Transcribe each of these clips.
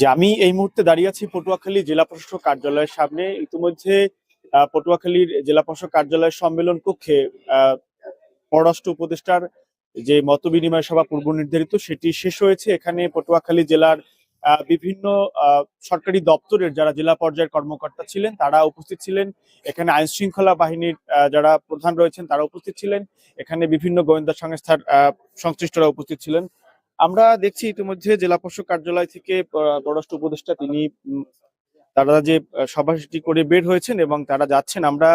যে আমি এই মুহূর্তে দাঁড়িয়ে আছি পটুয়াখালী জেলা প্রশাসক কার্যালয়ের সামনে। ইতিমধ্যে পটুয়াখালীর জেলা প্রশাসক কার্যালয়ের সম্মেলন কক্ষে আহ, পররাষ্ট্র উপদেষ্টার যে মত বিনিময় সভা পূর্ব নির্ধারিত সেটি শেষ হয়েছে। এখানে পটুয়াখালী জেলার বিভিন্ন সরকারি দপ্তরের যারা জেলা পর্যায়ের কর্মকর্তা ছিলেন তারা উপস্থিত ছিলেন। এখানে আইন শৃঙ্খলা বাহিনীর যারা প্রধান রয়েছেন তারা উপস্থিত ছিলেন। এখানে বিভিন্ন গোয়েন্দা সংস্থার সংশ্লিষ্টরা উপস্থিত ছিলেন। আমরা দেখছি ইতিমধ্যে জেলা প্রশাসক কার্যালয় থেকে পররাষ্ট্র উপদেষ্টা তিনি তারা যে সভাটি করে বের হয়েছেন এবং তারা যাচ্ছেন। আমরা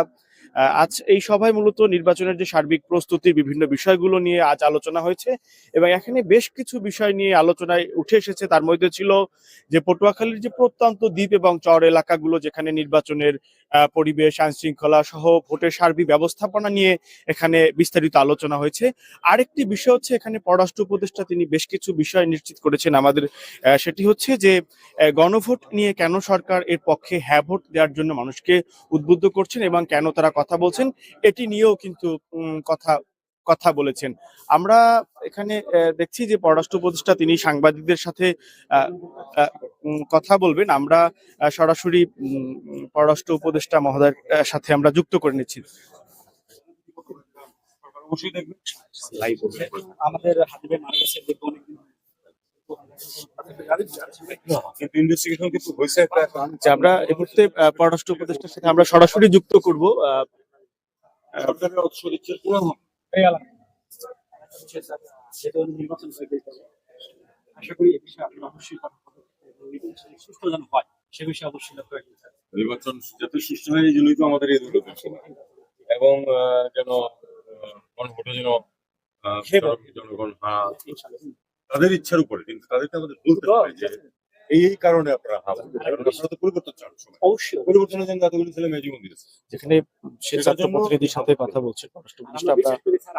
আজ এই সভায় মূলত নির্বাচনের যে সার্বিক প্রস্তুতির বিভিন্ন বিষয়গুলো নিয়ে আজ আলোচনা হয়েছে এবং এখানে বেশ কিছু বিষয় নিয়ে আলোচনায় উঠে এসেছে। তার মধ্যে ছিল যে পটুয়াখালীর যে প্রত্যন্ত দ্বীপ এবং চর এলাকাগুলো যেখানে নির্বাচনের পরিবেশ আইন শৃঙ্খলা সহ ভোটের সার্বিক ব্যবস্থাপনা নিয়ে এখানে বিস্তারিত আলোচনা হয়েছে। আরেকটি বিষয় হচ্ছে এখানে পররাষ্ট্র উপদেষ্টা তিনি বেশ কিছু বিষয় নিশ্চিত করেছেন আমাদের, সেটি হচ্ছে যে গণভোট নিয়ে কেন সরকার এর পক্ষে হ্যাঁ ভোট দেওয়ার জন্য মানুষকে উদ্বুদ্ধ করছেন এবং কেন তারা কথা বলছেন এটি নিয়েও কিন্তু কথা বলেছেন। আমরা এখানে দেখছি যে পররাষ্ট্র উপদেষ্টা তিনি সাংবাদিকদের সাথে কথা বলবেন। আমরা সরাসরি পররাষ্ট্র উপদেষ্টা মহোদয়ের সাথে আমরা যুক্ত করে নিচ্ছি। আমাদের আমরা এই মুহূর্তে পররাষ্ট্র উপদেষ্টার সাথে আমরা সরাসরি যুক্ত করব। আশা করি এ বিষয়ে আপনারা অবশ্যই সুস্থ যেন হয় সে বিষয়ে অবশ্যই নির্বাচন যাতে সুষ্ঠু হয় এই জন্যই তো আমাদের এই দুটো এবং যেন গণভোটে যেন জনগণ তাদের ইচ্ছার উপরে, কিন্তু তাদেরকে আমাদের বলতে হবে যে এই কারণে আপনারা আপনারা তো পরিবর্তন চান, অবশ্যই পরিবর্তনের জন্য এতগুলো ছেলে মেয়ে জীবন দিয়েছে। যেখানে প্রতিনিধির সাথে কথা বলছে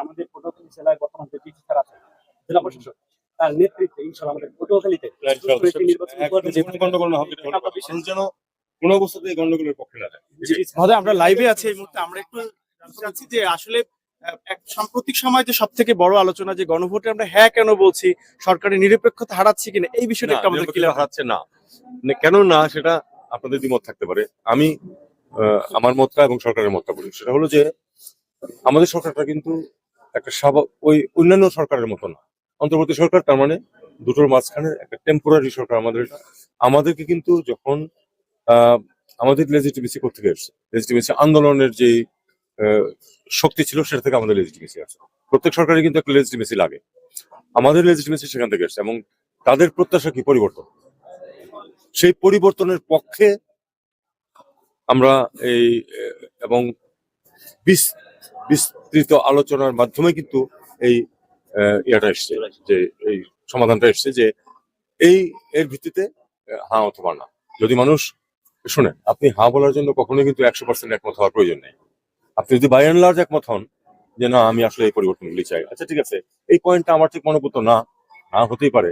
আমাদের পটুয়াখালী জেলায় বর্তমান যে স্যার আছে জেলা প্রশাসক তার নেতৃত্বে ইনশাআল্লাহ আমাদের পটুয়াখালীতে গন্ডগোল না হবে যেন কোনো অবস্থাতেই গন্ডগোলের পক্ষে না যায়। আমরা লাইভে আছি এই মুহূর্তে। আমরা একটু জানতে যে আসলে এক সাম্প্রতিক সময় যে সব থেকে বড় আলোচনা যে গণভোটে আমরা হ্যাঁ কেন বলছি, সরকারের নিরপেক্ষতা হারাচ্ছি কিনা, এই বিষয়টা একটু আমাদের ক্লিয়ার হারাচ্ছে না কেন না সেটা আপনাদের দ্বিমত থাকতে পারে। আমি আমার মতটা এবং সরকারের মতটা বলি, সেটা হলো যে আমাদের সরকারটা কিন্তু একটা ওই অন্যান্য সরকারের মতো না, অন্তর্বর্তী সরকার। তার মানে দুটোর মাঝখানে একটা টেম্পোরারি সরকার। আমাদেরকে কিন্তু যখন আমাদের লেজিটিমেসি করতে গেছে, লেজিটিমেসি আন্দোলনের যে শক্তি ছিল সেটা থেকে আমাদের লেজিটিমেসি আছে। প্রত্যেক সরকারের কিন্তু একটা লেজিটিমেসি লাগে, আমাদের লেজিটিমেসি সেখান থেকে এসছে এবং তাদের প্রত্যাশা কি পরিবর্তন, সেই পরিবর্তনের পক্ষে আমরা এই এবং বিস্তৃত আলোচনার মাধ্যমে কিন্তু এই ইয়াটা এসছে, যে এই সমাধানটা এসছে যে এর ভিত্তিতে হ্যাঁ অথবা না। যদি মানুষ শুনে, আপনি হ্যাঁ বলার জন্য কখনোই কিন্তু 100% একমত হওয়ার প্রয়োজন নেই। আপনি যদি বাই এন্ড লার্জ একমত হন যে না আমি আসলে এই পরিবর্তনগুলি চাই, আচ্ছা ঠিক আছে, এই পয়েন্টটা আমার ঠিক মনে করতো না, হতেই পারে।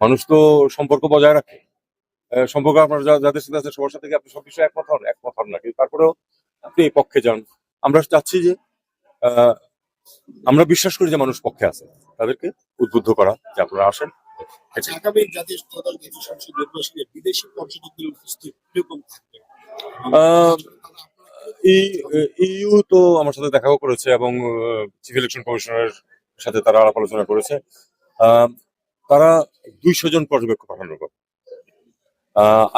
মানুষ তো সম্পর্ক বজায় রাখে, সম্পর্ক আপনার যাদের সাথে আছে সবার সাথে আপনি সব বিষয়ে একমত হন না, কিন্তু তারপরেও আপনি এই পক্ষে যান। আমরা চাচ্ছি যে আমরা বিশ্বাস করি যে মানুষ পক্ষে আছে, তাদেরকে উদ্বুদ্ধ করা যে আপনারা আসেন। আগামী জাতীয় সংসদ নির্বাচনে বিদেশি পর্যটকদের উপস্থিতি কিরকম থাকবে? ইইউ তো আমার সাথে দেখাও করেছে এবং চিফ ইলেকশন কমিশনারের সাথে তারা আলাপ আলোচনা করেছে। তারা 200 জন পর্যবেক্ষক পাঠানোর কথা।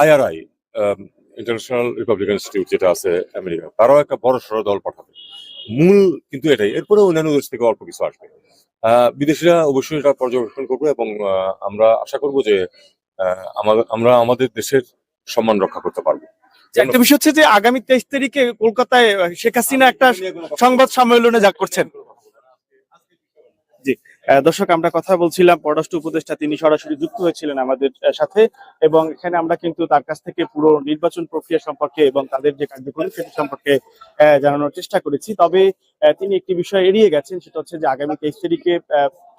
IRI ইন্টারন্যাশনাল রিপাবলিকান ইনস্টিটিউট যেটা আছে আমেরিকা, তারাও একটা বড় সড় দল পাঠাবে। মূল কিন্তু এটাই, এরপরে অন্যান্য দেশ থেকে অল্প কিছু আসবে। বিদেশিরা অবশ্যই এটা পর্যবেক্ষণ করবে এবং আমরা আশা করব যে আমরা আমাদের দেশের সম্মান রক্ষা করতে পারবো। একটা বিষয় হচ্ছে যে আগামী 23 তারিখে কলকাতায় শেখ হাসিনা একটা সংবাদ সম্মেলনে যা করছেন। জি দর্শক, আমরা কথা বলছিলাম পররাষ্ট্র উপদেষ্টা, তিনি সরাসরি যুক্ত হয়েছিলেন আমাদের সাথে এবং এখানে আমরা কিন্তু তার কাছ থেকে পুরো নির্বাচন প্রক্রিয়া সম্পর্কে এবং তাদের যে কার্যক্রম সেটি সম্পর্কে জানানোর চেষ্টা করেছি। তবে তিনি একটি বিষয় এড়িয়ে গেছেন, সেটা হচ্ছে যে আগামী 23 তারিখে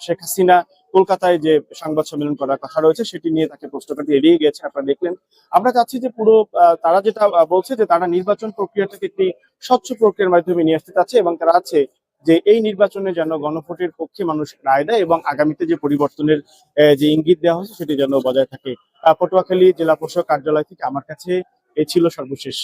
শেখ হাসিনা কলকাতায় যে সংবাদ সম্মেলন করার কথা রয়েছে সেটি নিয়ে তাকে প্রশ্নটা এড়িয়ে গেছে, আপনারা দেখলেন। আমরা চাচ্ছি যে পুরো তারা যেটা বলছে যে তারা নির্বাচন প্রক্রিয়াটাকে একটি স্বচ্ছ প্রক্রিয়ার মাধ্যমে নিয়ে আসতে চাচ্ছে এবং তারা আছে যে এই নির্বাচনে যেন গণভোটের পক্ষে মানুষ রায় দেয় এবং আগামীতে যে পরিবর্তনের যে ইঙ্গিত দেওয়া হয়েছে সেটি যেন বজায় থাকে। পটুয়াখালী জেলা প্রশাসক কার্যালয় থেকে আমার কাছে এই ছিল সর্বশেষ।